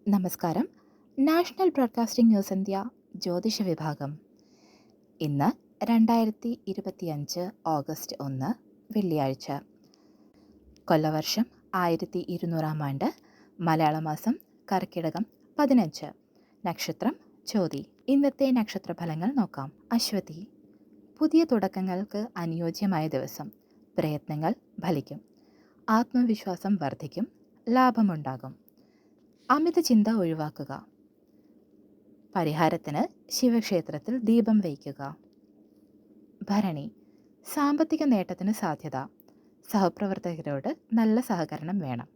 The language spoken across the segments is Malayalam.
നമസ്കാരം. നാഷണൽ ബ്രോഡ്കാസ്റ്റിംഗ് ന്യൂസ് ഇന്ത്യ ജ്യോതിഷ വിഭാഗം. ഇന്ന് 2025 ഓഗസ്റ്റ് 1 വെള്ളിയാഴ്ച. കൊല്ലവർഷം 1200 ആണ്ട്. മലയാള മാസം കർക്കിടകം 15. നക്ഷത്രം ചോതി. ഇന്നത്തെ നക്ഷത്രഫലങ്ങൾ നോക്കാം. അശ്വതി. പുതിയ തുടക്കങ്ങൾക്ക് അനുയോജ്യമായ ദിവസം. പ്രയത്നങ്ങൾ ഫലിക്കും. ആത്മവിശ്വാസം വർദ്ധിക്കും. ലാഭമുണ്ടാകും. അമിത ചിന്ത ഒഴിവാക്കുക. പരിഹാരത്തിന് ശിവക്ഷേത്രത്തിൽ ദീപം വയ്ക്കുക. ഭരണി. സാമ്പത്തിക നേട്ടത്തിന് സാധ്യത. സഹപ്രവർത്തകരോട് നല്ല സഹകരണം വേണം.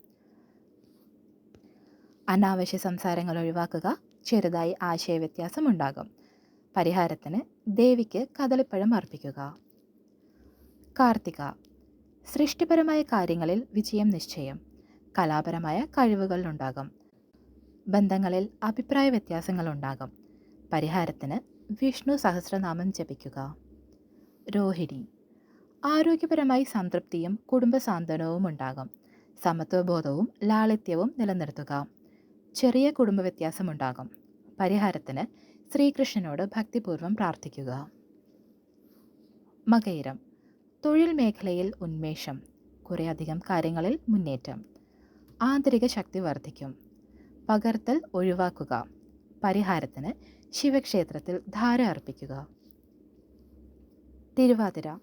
അനാവശ്യ സംസാരങ്ങൾ ഒഴിവാക്കുക. ചെറുതായി ആശയവ്യത്യാസം ഉണ്ടാകും. പരിഹാരത്തിന് ദേവിക്ക് കദളിപ്പഴം അർപ്പിക്കുക. കാർത്തിക. സൃഷ്ടിപരമായ കാര്യങ്ങളിൽ വിജയം നിശ്ചയം. കലാപരമായ കഴിവുകൾ ഉണ്ടാകും. ബന്ധങ്ങളിൽ അഭിപ്രായ വ്യത്യാസങ്ങളുണ്ടാകും. പരിഹാരത്തിന് വിഷ്ണു സഹസ്രനാമം ജപിക്കുക. രോഹിണി. ആരോഗ്യപരമായി സംതൃപ്തിയും കുടുംബസാന്ത്വനവും ഉണ്ടാകും. സമത്വബോധവും ലാളിത്യവും നിലനിർത്തുക. ചെറിയ കുടുംബ വ്യത്യാസമുണ്ടാകും. പരിഹാരത്തിന് ശ്രീകൃഷ്ണനോട് ഭക്തിപൂർവ്വം പ്രാർത്ഥിക്കുക. മകയിരം. തൊഴിൽ മേഖലയിൽ ഉന്മേഷം. കുറേയധികം കാര്യങ്ങളിൽ മുന്നേറ്റം. ആന്തരിക ശക്തി വർദ്ധിക്കും. പകർത്തൽ ഒഴിവാക്കുക. പരിഹാരത്തിന് ശിവക്ഷേത്രത്തിൽ ധാര അർപ്പിക്കുക. തിരുവാതിര.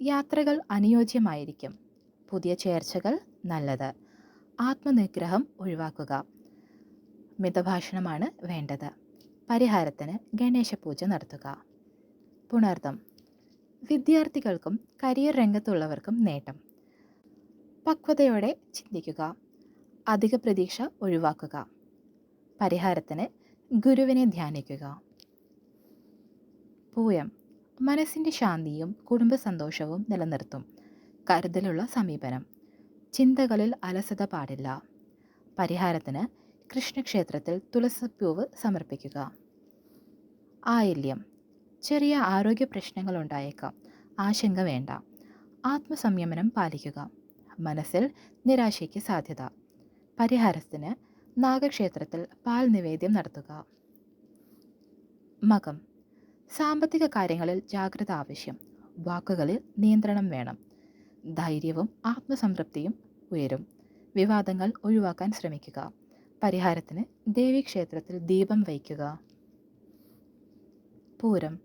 യാത്രകൾ അനുയോജ്യമായിരിക്കും. പുതിയ ചേർച്ചകൾ നല്ലത്. ആത്മനിഗ്രഹം ഒഴിവാക്കുക. മിതഭാഷണമാണ് വേണ്ടത്. പരിഹാരത്തിന് ഗണേശപൂജ നടത്തുക. പുണർദം. വിദ്യാർത്ഥികൾക്കും കരിയർ രംഗത്തുള്ളവർക്കും നേട്ടം. പക്വതയോടെ ചിന്തിക്കുക. അധിക പ്രതീക്ഷ ഒഴിവാക്കുക. പരിഹാരത്തിന് ഗുരുവിനെ ധ്യാനിക്കുക. പൂയം. മനസ്സിൻ്റെ ശാന്തിയും കുടുംബസന്തോഷവും നിലനിർത്തും. കരുതലുള്ള സമീപനം. ചിന്തകളിൽ അലസത പാടില്ല. പരിഹാരത്തിന് കൃഷ്ണക്ഷേത്രത്തിൽ തുളസിപ്പൂവ് സമർപ്പിക്കുക. ആയില്യം. ചെറിയ ആരോഗ്യ പ്രശ്നങ്ങൾ ഉണ്ടായേക്കാം. ആശങ്ക വേണ്ട. ആത്മസംയമനം പാലിക്കുക. മനസ്സിൽ നിരാശയ്ക്ക് സാധ്യത. പരിഹാരത്തിന് നാഗക്ഷേത്രത്തിൽ പാൽ നിവേദ്യം നടത്തുക. മകം. സാമ്പത്തിക കാര്യങ്ങളിൽ ജാഗ്രത ആവശ്യം. വാക്കുകളിൽ നിയന്ത്രണം വേണം. ധൈര്യവും ആത്മസംതൃപ്തിയും ഉയരും. വിവാദങ്ങൾ ഒഴിവാക്കാൻ ശ്രമിക്കുക. പരിഹാരത്തിന് ദേവീക്ഷേത്രത്തിൽ ദീപം വയ്ക്കുക. പൂരം.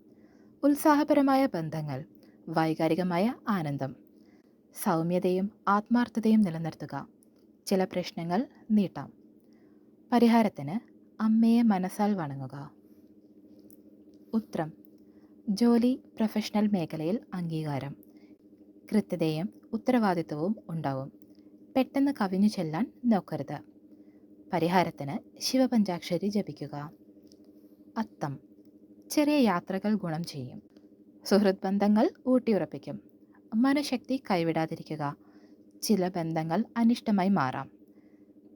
ഉത്സാഹപരമായ ബന്ധങ്ങൾ. വൈകാരികമായ ആനന്ദം. സൗമ്യതയും ആത്മാർത്ഥതയും നിലനിർത്തുക. ചില പ്രശ്നങ്ങൾ നീട്ടാം. പരിഹാരത്തിന് അമ്മയെ മനസ്സാൽ വണങ്ങുക. ഉത്രം. ജോലി പ്രൊഫഷണൽ മേഖലയിൽ അംഗീകാരം. കൃത്യതയും ഉത്തരവാദിത്വവും ഉണ്ടാവും. പെട്ടെന്ന് കവിഞ്ഞു ചെല്ലാൻ നോക്കരുത്. പരിഹാരത്തിന് ശിവപഞ്ചാക്ഷരി ജപിക്കുക. അത്തം. ചെറിയ യാത്രകൾ ഗുണം ചെയ്യും. സുഹൃത്ത് ബന്ധങ്ങൾ ഊട്ടിയുറപ്പിക്കും. മനഃശക്തി കൈവിടാതിരിക്കുക. ചില ബന്ധങ്ങൾ അനിഷ്ടമായി മാറാം.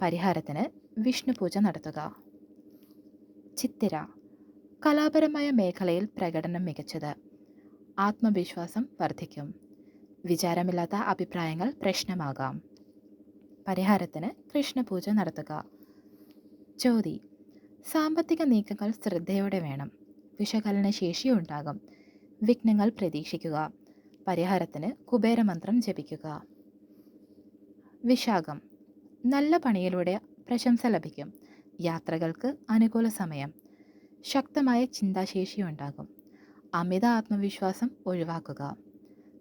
പരിഹാരത്തിന് വിഷ്ണു പൂജ നടത്തുക. ചിത്തിര. കലാപരമായ മേഖലയിൽ പ്രകടനം മികച്ചത്. ആത്മവിശ്വാസം വർദ്ധിക്കും. വിചാരമില്ലാത്ത അഭിപ്രായങ്ങൾ പ്രശ്നമാകാം. പരിഹാരത്തിന് കൃഷ്ണപൂജ നടത്തുക. ചോതി. സാമ്പത്തിക നീക്കങ്ങൾ ശ്രദ്ധയോടെ വേണം. വിശകലന ശേഷി ഉണ്ടാകും. വിഘ്നങ്ങൾ പ്രതീക്ഷിക്കുക. പരിഹാരത്തിന് കുബേരമന്ത്രം ജപിക്കുക. വിശാഖം. നല്ല പണിയിലൂടെ പ്രശംസ ലഭിക്കും. യാത്രകൾക്ക് അനുകൂല സമയം. ശക്തമായ ചിന്താശേഷി ഉണ്ടാകും. അമിത ആത്മവിശ്വാസം ഒഴിവാക്കുക.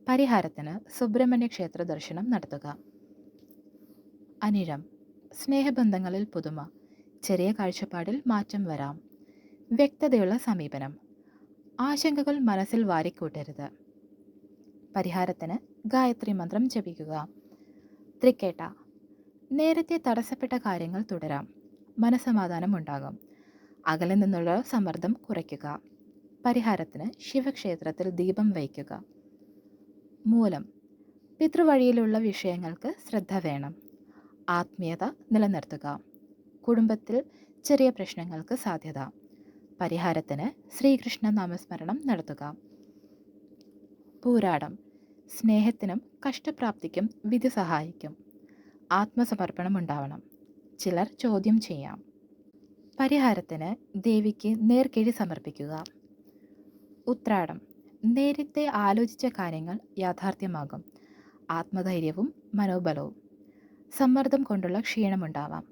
പരിഹാരത്തിന് സുബ്രഹ്മണ്യ ക്ഷേത്ര ദർശനം നടത്തുക. അനിഴം. സ്നേഹബന്ധങ്ങളിൽ പുതുമ. ചെറിയ കാഴ്ചപ്പാടിൽ മാറ്റം വരാം. വ്യക്തതയുള്ള സമീപനം. ആശങ്കകൾ മനസ്സിൽ വാരിക്കൂട്ടരുത്. പരിഹാരത്തിന് ഗായത്രി മന്ത്രം ജപിക്കുക. തൃക്കേട്ട. നേരത്തെ തടസ്സപ്പെട്ട കാര്യങ്ങൾ തുടരാം. മനസ്സമാധാനം ഉണ്ടാകും. അകലെ നിന്നുള്ള സമ്മർദ്ദം കുറയ്ക്കുക. പരിഹാരത്തിന് ശിവക്ഷേത്രത്തിൽ ദീപം വയ്ക്കുക. മൂലം. പിതൃവഴിയിലുള്ള വിഷയങ്ങൾക്ക് ശ്രദ്ധ വേണം. ആത്മീയത നിലനിർത്തുക. കുടുംബത്തിൽ ചെറിയ പ്രശ്നങ്ങൾക്ക് സാധ്യത. പരിഹാരത്തിന് ശ്രീകൃഷ്ണ നാമസ്മരണം നടത്തുക. പൂരാടം. സ്നേഹത്തിനും കഷ്ടപ്രാപ്തിക്കും വിധി സഹായിക്കും. ആത്മസമർപ്പണം ഉണ്ടാവണം. ചിലർ ചോദ്യം ചെയ്യാം. പരിഹാരത്തിന് ദേവിക്ക് നേർക്കിഴി സമർപ്പിക്കുക. ഉത്രാടം, നേരത്തെ ആലോചിച്ച കാര്യങ്ങൾ യാഥാർത്ഥ്യമാകും. ആത്മധൈര്യവും മനോബലവും. സമ്മർദ്ദം കൊണ്ടുള്ള ക്ഷീണമുണ്ടാവാം.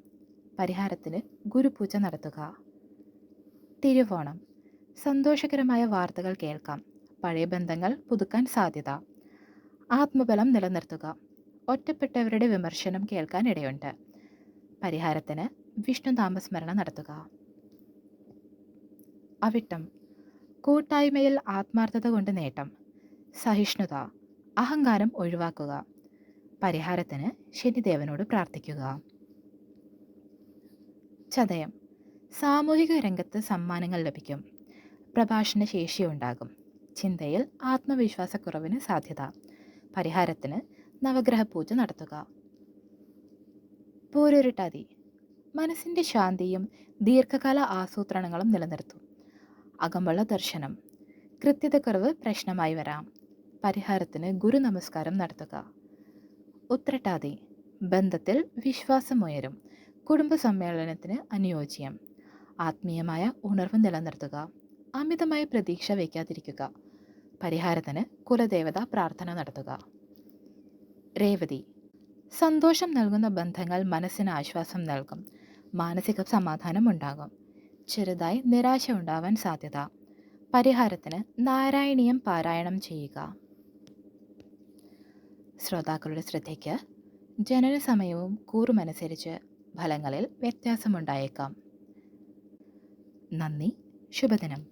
പരിഹാരത്തിന് ഗുരുപൂജ നടത്തുക. തിരുവോണം, സന്തോഷകരമായ വാർത്തകൾ കേൾക്കാം. പഴയ ബന്ധങ്ങൾ പുതുക്കാൻ സാധ്യത. ആത്മബലം നിലനിർത്തുക. ഒറ്റപ്പെട്ടവരുടെ വിമർശനം കേൾക്കാൻ ഇടയുണ്ട്. പരിഹാരത്തിന് വിഷ്ണു നാമസ്മരണ നടത്തുക. അവിട്ടം, കൂട്ടായ്മയിൽ ആത്മാർത്ഥത കൊണ്ട് നേട്ടം. സഹിഷ്ണുത, അഹങ്കാരം ഒഴിവാക്കുക. പരിഹാരത്തിന് ശനിദേവനോട് പ്രാർത്ഥിക്കുക. ചതയം, സാമൂഹിക രംഗത്ത് സമ്മാനങ്ങൾ ലഭിക്കും. പ്രഭാഷണ ശേഷിയുണ്ടാകും. ചിന്തയിൽ ആത്മവിശ്വാസക്കുറവിന് സാധ്യത. പരിഹാരത്തിന് നവഗ്രഹ പൂജ നടത്തുക. പൂരുരുട്ടാതി, മനസ്സിൻ്റെ ശാന്തിയും ദീർഘകാല ആസൂത്രണങ്ങളും നിലനിർത്തും. അകമ്പള ദർശനം. കൃത്യതക്കുറവ് പ്രശ്നമായി വരാം. പരിഹാരത്തിന് ഗുരു നമസ്കാരം നടത്തുക. ഉത്രട്ടാതി, ബന്ധത്തിൽ വിശ്വാസമുയരും. കുടുംബ സമ്മേളനത്തിന് അനുയോജ്യം. ആത്മീയമായ ഉണർവ് നിലനിർത്തുക. അമിതമായ പ്രതീക്ഷ വയ്ക്കാതിരിക്കുക. പരിഹാരത്തിന് കുലദേവത പ്രാർത്ഥന നടത്തുക. രേവതി, സന്തോഷം നൽകുന്ന ബന്ധങ്ങൾ മനസ്സിന് ആശ്വാസം നൽകും. മാനസിക സമാധാനം ഉണ്ടാകും. ചെറുതായി നിരാശ ഉണ്ടാവാൻ സാധ്യത. പരിഹാരത്തിന് നാരായണീയം പാരായണം ചെയ്യുക. ശ്രോതാക്കളുടെ ശ്രദ്ധയ്ക്ക്, ജനന സമയവും കൂറുമനുസരിച്ച് ഫലങ്ങളിൽ വ്യത്യാസമുണ്ടായേക്കാം. നന്ദി. ശുഭദിനം.